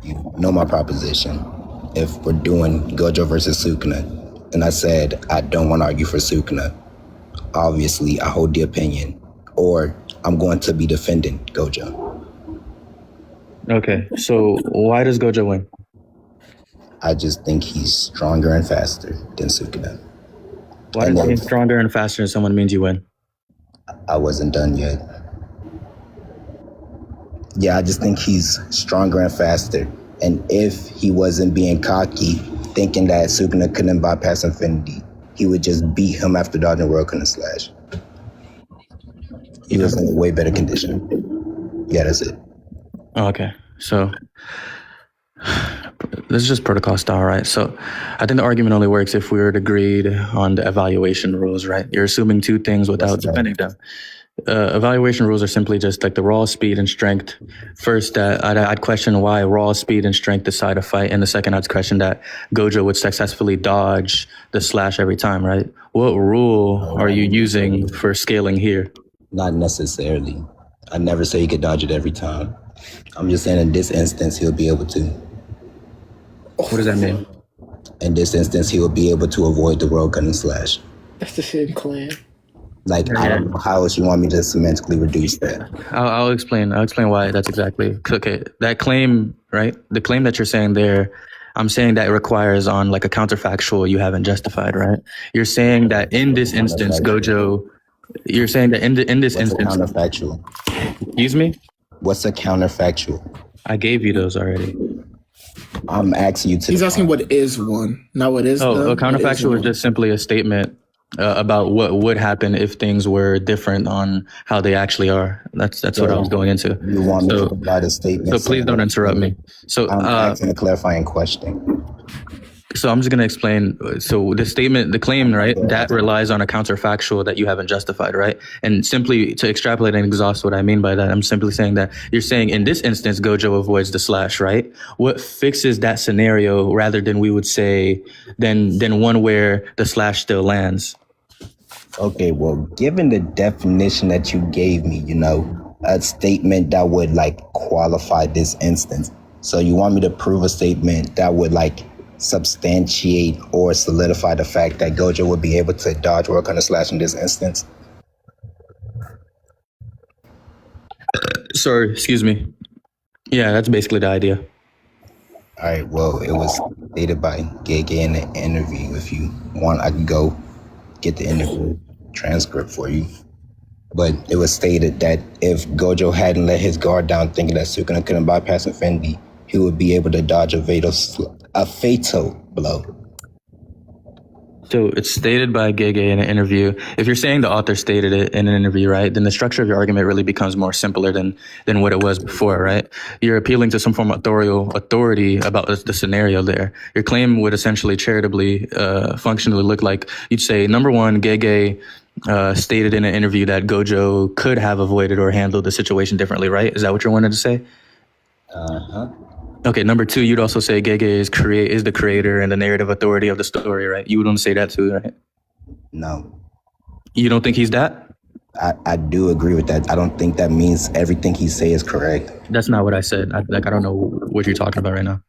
You know my proposition. If we're doing Gojo versus Sukuna, and I said I don't want to argue for Sukuna, obviously I hold the opinion, or I'm going to be defending Gojo. Okay, so why does Gojo win? I just think he's stronger and faster than Sukuna. Why does being stronger and faster than someone means you win? I wasn't done yet. Yeah, I just think he's stronger and faster. And if he wasn't being cocky, thinking that Sukuna couldn't bypass Infinity, he would just beat him after dodging World Couldn't Slash. He was in a way better condition. Yeah, that's it. Okay, so this is just protocol style, right? So I think the argument only works if we were agreed on the evaluation rules, right? You're assuming two things without defending them. Evaluation rules are simply just like the raw speed and strength. First, I'd question why raw speed and strength decide a fight, and the second, I'd question that Gojo would successfully dodge the slash every time, right? What rule are you using for scaling here? Not necessarily. I never say he could dodge it every time. I'm just saying in this instance, he'll be able to. What does that mean? In this instance, he will be able to avoid the World Couldn't Slash. That's the same clan. Like, I don't know how else you want me to semantically reduce that. I'll explain why that's exactly. Okay, that claim, right? The claim that you're saying there, I'm saying that it requires on like a counterfactual you haven't justified, right? You're saying that in this instance, Gojo, you're saying that in this What's instance. a counterfactual? Excuse me? What's a counterfactual? I gave you those already. I'm asking you to. He's asking what is one, not what is. A counterfactual is just simply a statement about what would happen if things were different on how they actually are. That's what I was going into. You want me to provide a statement? So please don't interrupt me. So I'm asking a clarifying question. So I'm just going to explain. So the statement, the claim, right, that relies on a counterfactual that you haven't justified, right? And simply to extrapolate and exhaust what I mean by that, I'm simply saying that you're saying in this instance, Gojo avoids the slash, right? What fixes that scenario rather than we would say than one where the slash still lands? Okay, well, given the definition that you gave me, a statement that would like qualify this instance. So you want me to prove a statement that would like substantiate or solidify the fact that Gojo would be able to dodge World Couldn't Slash in this instance? Sorry, excuse me. Yeah, that's basically the idea. All right, well, it was stated by Gege in the interview. If you want, I can go get the interview transcript for you. But it was stated that if Gojo hadn't let his guard down thinking that Sukuna couldn't bypass Infinity, he would be able to dodge a fatal blow. So it's stated by Gege in an interview. If you're saying the author stated it in an interview, right, then the structure of your argument really becomes more simpler than what it was before, right? You're appealing to some form of authority about the scenario there. Your claim would essentially charitably, functionally look like you'd say, number one, Gege stated in an interview that Gojo could have avoided or handled the situation differently, right? Is that what you wanted to say? Uh-huh. Okay, number two, you'd also say Gege is the creator and the narrative authority of the story, right? You would want to say that too, right? No. You don't think he's that? I do agree with that. I don't think that means everything he say is correct. That's not what I said. I don't know what you're talking about right now.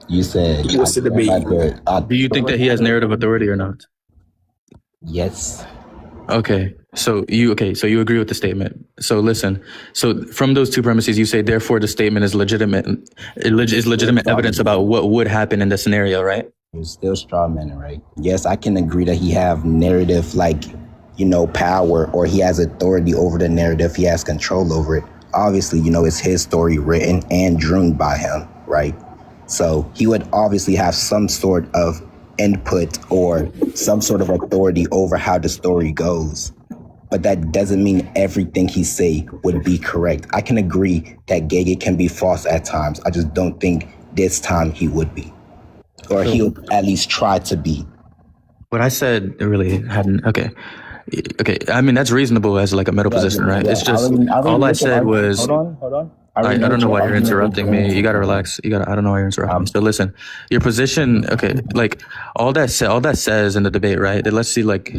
You said... He wants to debate. Do you think that he has narrative authority or not? Yes. Okay, so you agree with the statement. So listen, so from those two premises, you say, therefore, the statement is legitimate evidence about what would happen in the scenario, right? You're still strawmanning, right? Yes, I can agree that he have narrative, power, or he has authority over the narrative. He has control over it. Obviously, it's his story written and dreamed by him, right? So he would obviously have some sort of input or some sort of authority over how the story goes. But that doesn't mean everything he say would be correct. I can agree that Gege can be false at times. I just don't think this time he would be. Or he'll at least try to be. What I said really hadn't... Okay. I mean, that's reasonable as like a middle position, right? It's just... All I said was... Hold on. I already know don't what know your why you're argument was interrupting going me. You to. gotta relax. I don't know why you're interrupting me. Um, So listen, your position, okay, like all that says in the debate, right? That let's see, like,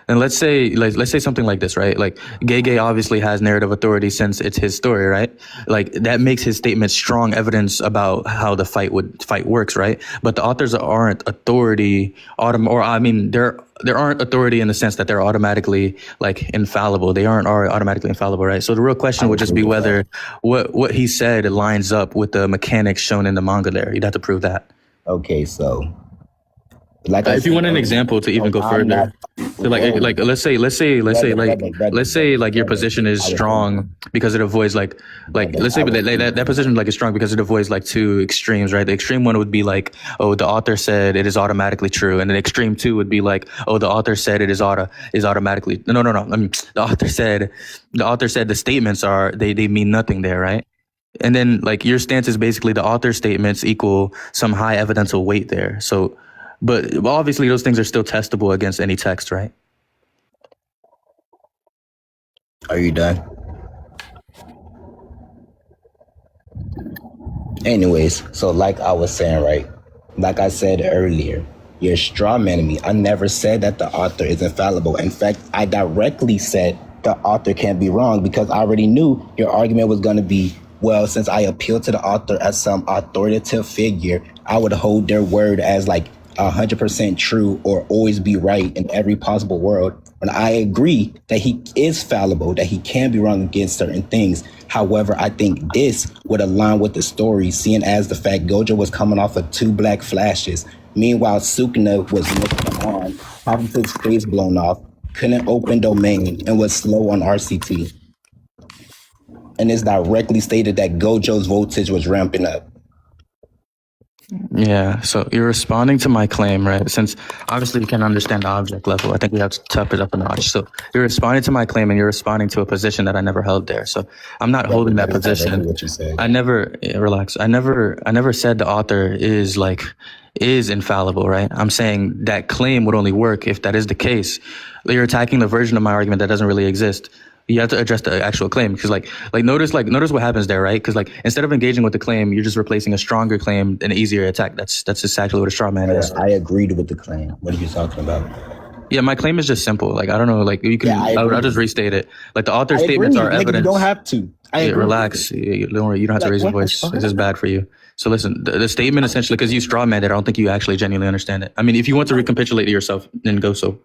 and let's say something like this, right? Like, Gege obviously has narrative authority since it's his story, right? Like that makes his statement strong evidence about how the fight works, right? But the authors aren't authority, or I mean, there aren't authority in the sense that they're automatically like infallible. They aren't automatically infallible, right? So the real question I would just agree be with that. whether what he said lines up with the mechanics shown in the manga. There, you'd have to prove that. Okay, so like I If you said want an earlier, example to even so go I'm not. further, so like Whoa, let's say like your brother. position is I was saying, strong because it avoids like brother, let's say that position like is strong because it avoids like two extremes, right? The extreme one would be like, oh, the author said it is automatically true, and the extreme two would be like, oh, the author said it is automatically no. I mean, the author said the statements are they mean nothing there, right? And then like your stance is basically the author statements equal some high evidential weight there. So, but obviously those things are still testable against any text, right? Are you done? Anyways, so like I was saying, right? Like I said earlier, you're straw manning me. I never said that the author is infallible. In fact, I directly said the author can't be wrong because I already knew your argument was going to be, well, since I appeal to the author as some authoritative figure, I would hold their word as like 100% true or always be right in every possible world. And I agree that he is fallible, that he can be wrong against certain things. However, I think this would align with the story, seeing as the fact Gojo was coming off of 2 black flashes. Meanwhile, Sukuna was looking on, having his face blown off, couldn't open domain, and was slow on RCT. And it's directly stated that Gojo's voltage was ramping up. Yeah. So you're responding to my claim, right? Since obviously you can understand the object level, I think we have to top it up a notch. So you're responding to my claim and you're responding to a position that I never held there. So I'm not holding that That's exactly position. what you said. I never relax. I never said the author is infallible, right? I'm saying that claim would only work if that is the case. You're attacking the version of my argument that doesn't really exist. You have to address the actual claim because notice what happens there, right? Because like instead of engaging with the claim, you're just replacing a stronger claim and an easier attack. That's exactly what a straw man is. I agreed with the claim. What are you talking about? Yeah, my claim is just simple. Like I don't know, like you can. Yeah, I'll just restate it. Like the author's statements are evidence. You don't have to. Relax. Don't worry. You don't have to raise your voice. This is bad for you. So listen, the statement essentially, because you straw man it, I don't think you actually genuinely understand it. I mean, if you want to recapitulate it yourself, then go so.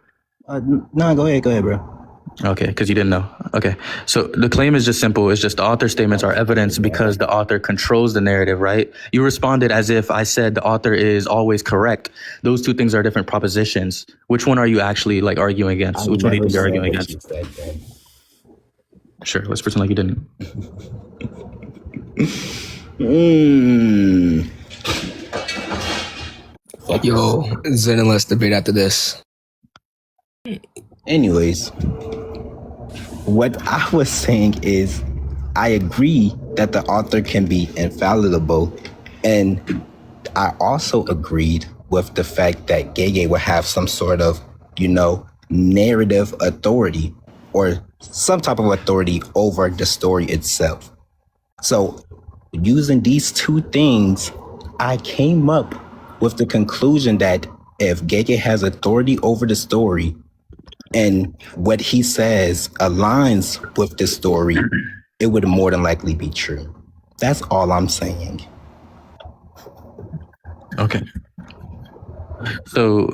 No, go ahead, bro. Okay, because you didn't know. Okay, so the claim is just simple. It's just the author statements are evidence because the author controls the narrative, right? You responded as if I said the author is always correct. Those two things are different propositions. Which one are you actually like arguing against? Which one do you think you're arguing against? Sure, let's pretend like you didn't. Yo, Zen and let's debate after this. Anyways, what I was saying is I agree that the author can be infallible, and I also agreed with the fact that Gege would have some sort of, narrative authority or some type of authority over the story itself. So using these two things, I came up with the conclusion that if Gege has authority over the story and what he says aligns with the story, it would more than likely be true. That's all I'm saying. Okay. So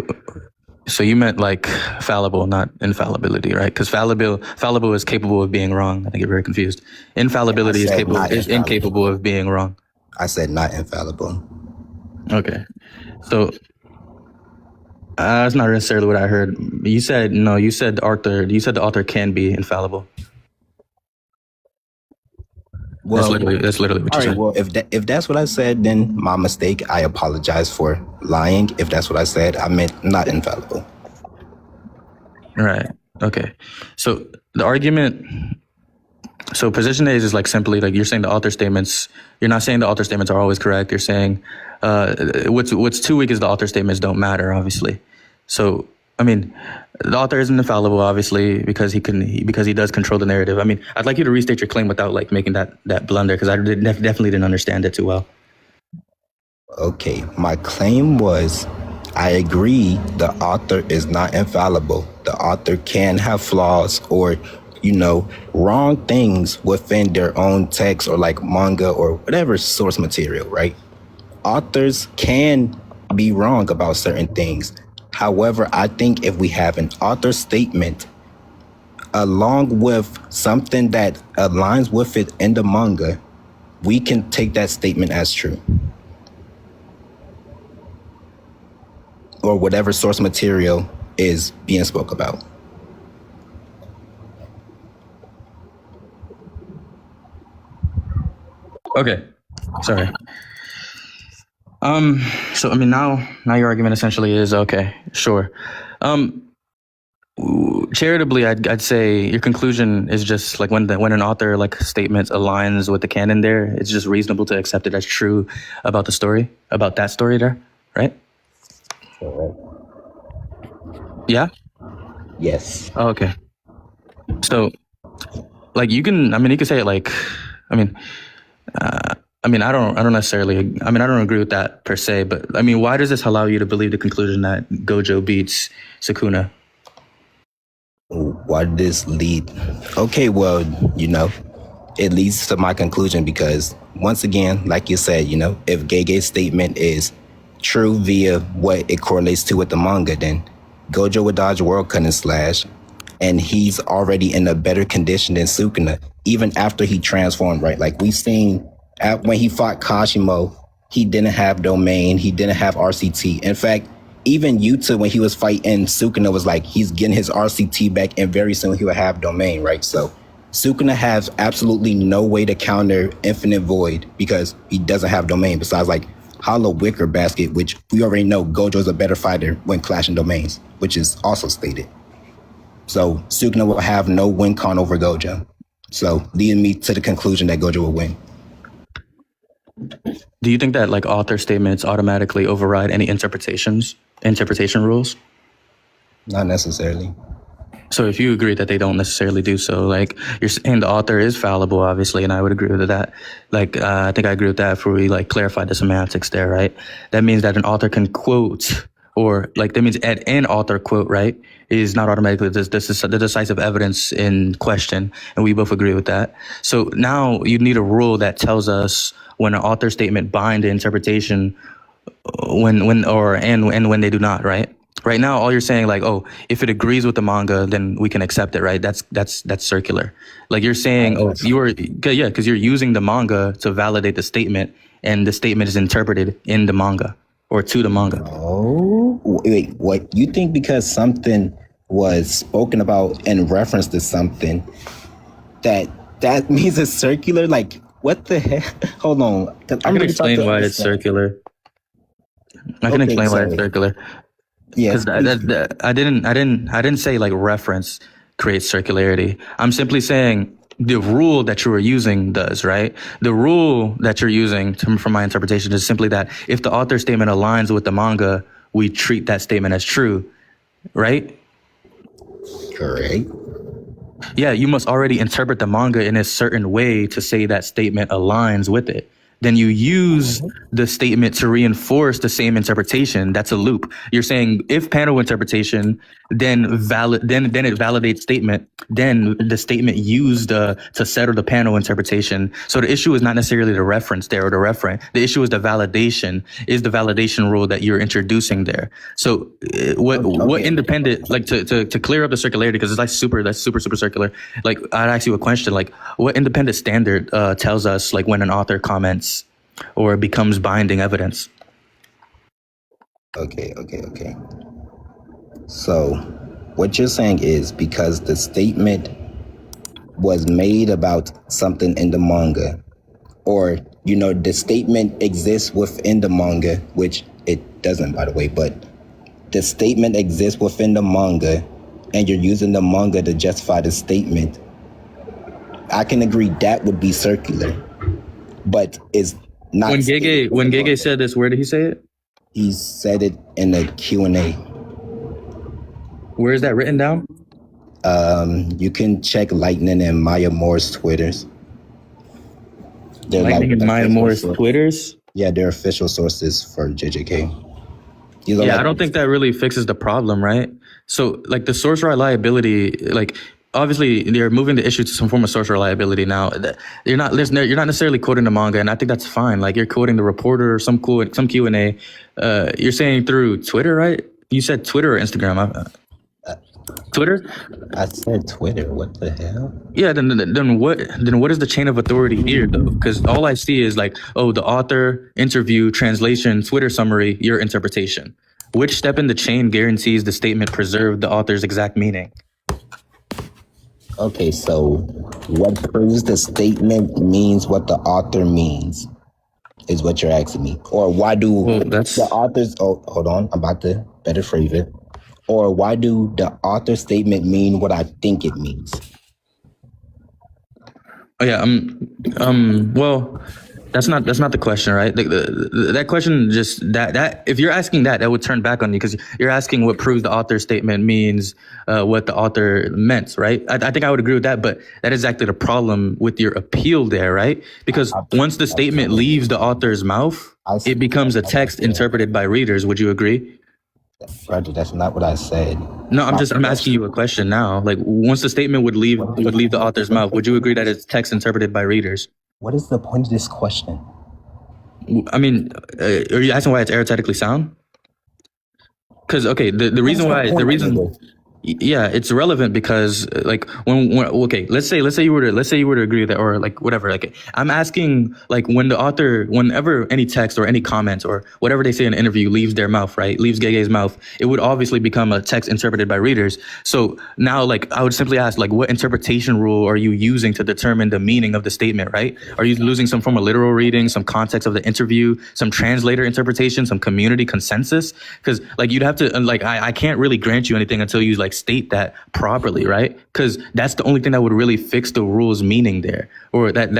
you meant like fallible, not infallibility, right? Because fallible is capable of being wrong. I think you're very confused. Infallibility is incapable of being wrong. I said not infallible. Okay. So that's not necessarily what I heard. You said no. You said the author can be infallible. Well, that's literally what you said. Well, if that's what I said, then my mistake. I apologize for lying. If that's what I said, I meant not infallible. Right. Okay. So the argument. So position A is like simply like you're saying the author statements. You're not saying the author statements are always correct. You're saying what's too weak is the author statements don't matter, obviously. So I mean, The author isn't infallible, obviously, because he does control the narrative. I mean, I'd like you to restate your claim without like making that blunder, because I definitely didn't understand it too well. Okay, my claim was I agree the author is not infallible. The author can have flaws or, wrong things within their own text or like manga or whatever source material, right? Authors can be wrong about certain things. However, I think if we have an author statement along with something that aligns with it in the manga, we can take that statement as true. Or whatever source material is being spoke about. Okay, sorry. So I mean, now your argument essentially is okay, sure. Charitably, I'd say your conclusion is just like when an author like statement aligns with the canon, there, it's just reasonable to accept it as true about that story there, right? Correct. Yeah. Yes. Oh, okay. So, like, you can say it like, I mean, I don't necessarily, I don't agree with that per se, but I mean, why does this allow you to believe the conclusion that Gojo beats Sakuna? Why did this lead? Okay, well, it leads to my conclusion because once again, like you said, if Gege's statement is true via what it correlates to with the manga, then Gojo would dodge World Cut and Slash, and he's already in a better condition than Sukuna, even after he transformed, right? Like we've seen when he fought Kashimo, he didn't have Domain, he didn't have RCT. In fact, even Yuta, when he was fighting Sukuna, was like, he's getting his RCT back, and very soon he will have Domain, right? So Sukuna has absolutely no way to counter Infinite Void because he doesn't have Domain, besides like Hollow Wicker Basket, which we already know Gojo's a better fighter when clashing domains, which is also stated. So Sukuna will have no win con over Gojo. So leading me to the conclusion that Gojo will win. Do you think that like author statements automatically override any interpretation rules? Not necessarily. So if you agree that they don't necessarily do so, like you're saying the author is fallible, obviously, and I would agree with that. Like, I think I agree with that if we like clarify the semantics there, right? That means that an author can quote, or like that means an author quote, right, is not automatically the decisive evidence in question, and we both agree with that. So now you need a rule that tells us when an author statement bind the interpretation, when they do not, right? Right now, all you're saying, like, oh, if it agrees with the manga, then we can accept it, right? That's circular. Like you're saying, because you're using the manga to validate the statement, and the statement is interpreted in the manga or to the manga. Oh, wait, what? You think because something was spoken about in reference to something, that means it's circular? Like, what the heck? Hold on. I can explain why it's circular. I can explain why it's circular. Because I didn't say like reference creates circularity. I'm simply saying the rule that you are using does, right? The rule that you're using from my interpretation is simply that if the author statement aligns with the manga, we treat that statement as true, right? Correct. Yeah, you must already interpret the manga in a certain way to say that statement aligns with it. Then you use the statement to reinforce the same interpretation. That's a loop. You're saying if panel interpretation, then it validates statement. Then the statement used to settle the panel interpretation. So the issue is not necessarily the reference there or the referent. The issue is the validation rule that you're introducing there. So what independent, like to clear up the circularity, because that's super circular. Like I'd ask you a question, like what independent standard tells us like when an author comments or becomes binding evidence? Okay. So what you're saying is because the statement was made about something in the manga, or, the statement exists within the manga, which it doesn't, by the way, but the statement exists within the manga, and you're using the manga to justify the statement, I can agree that would be circular, but it's not. When Gege said this, where did he say it? He said it in the Q&A. Where is that written down? You can check Lightning and Maya Moore's Twitters. They're Lightning and Maya Moore's sources. Twitters? Yeah, they're official sources for JJK. Yeah, I don't think that really fixes the problem, right? So, like, the source reliability, like, obviously they're moving the issue to some form of source reliability now. You're not necessarily quoting the manga, and I think that's fine. Like, you're quoting the reporter or some Q&A. You're saying through Twitter, right? You said Twitter or Instagram. Twitter? I said Twitter. What the hell? Yeah, then what is the chain of authority here, though? Because all I see is like, oh, the author, interview, translation, Twitter summary, your interpretation. Which step in the chain guarantees the statement preserved the author's exact meaning? Okay, so what proves the statement means what the author means is what you're asking me. Or why do the authors... Oh, hold on. I'm about to better phrase it. Or why do the author statement mean what I think it means? Oh yeah, well, that's not the question, right? That question just that if you're asking that would turn back on you because you're asking what proves the author statement means what the author meant, right? I think I would agree with that, but that is exactly the problem with your appeal there, right? Because once the statement leaves the author's mouth, it becomes a text interpreted by readers. Would you agree? Roger, that's not what I said. No, I'm asking you a question now. Like, once the statement would leave the author's mouth, would you agree that it's text interpreted by readers? What is the point of this question? I mean, are you asking why it's arithmetically sound? Because okay, the reason yeah, it's relevant because like when okay, let's say you were to agree with that or like whatever. Like I'm asking like when the author, whenever any text or any comment or whatever they say in an interview leaves their mouth, right, leaves Gege's mouth, it would obviously become a text interpreted by readers. So now like I would simply ask like what interpretation rule are you using to determine the meaning of the statement, right? Are you losing some form of literal reading, some context of the interview, some translator interpretation, some community consensus? Because like you'd have to like I can't really grant you anything until you like state that properly, right? Because that's the only thing that would really fix the rule's meaning there, or that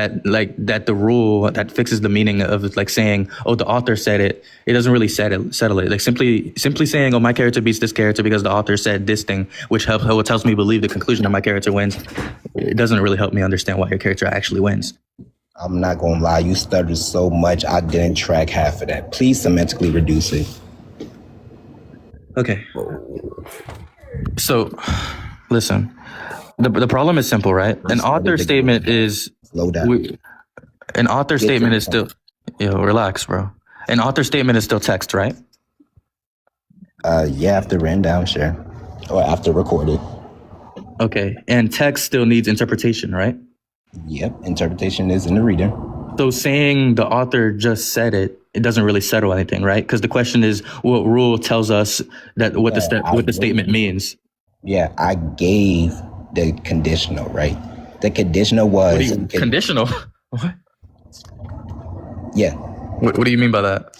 the rule that fixes the meaning of like saying, oh, the author said it. It doesn't really settle it. Like simply saying, oh, my character beats this character because the author said this thing, which helps me believe the conclusion that my character wins. It doesn't really help me understand why your character actually wins. I'm not gonna lie, you stuttered so much I didn't track half of that. Please semantically reduce it. Okay. So, listen, the problem is simple, right? An author statement is slow down. An author statement is still, relax, bro. An author statement is still text, right? Yeah, after written down, sure, or after recorded. Okay, and text still needs interpretation, right? Yep, interpretation is in the reader. So saying the author just said it doesn't really settle anything, right? Because the question is, what rule tells us that what the statement means? Yeah, I gave the conditional, right? The conditional was conditional. What? Yeah. What do you mean by that?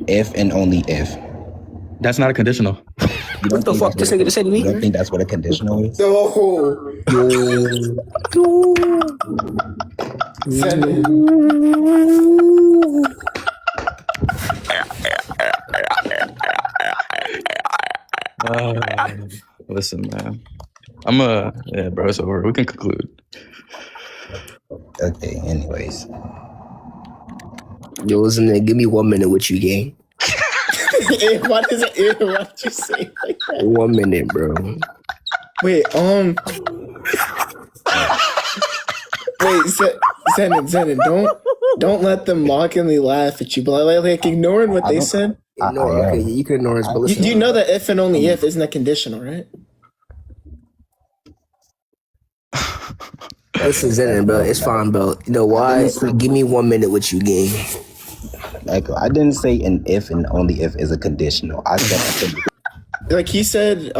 If and only if. That's not a conditional. What the fuck this nigga said to me? You don't think that's what a conditional is? No. Listen, man. Yeah, bro, it's over. We can conclude. Okay, anyways. Yo, listen, man, give me 1 minute with you, gang. Why did you say like that? 1 minute, bro. Wait, Zenin, don't let them mockingly laugh at you, but like ignoring what they said. Okay, you can ignore us, but listen. You know that if and only if isn't a conditional, right? Listen, Zenin, bro, it's fine, bro. You know why? Give me 1 minute with you, gang. Like, I didn't say an if and only if is a conditional. I said like he said,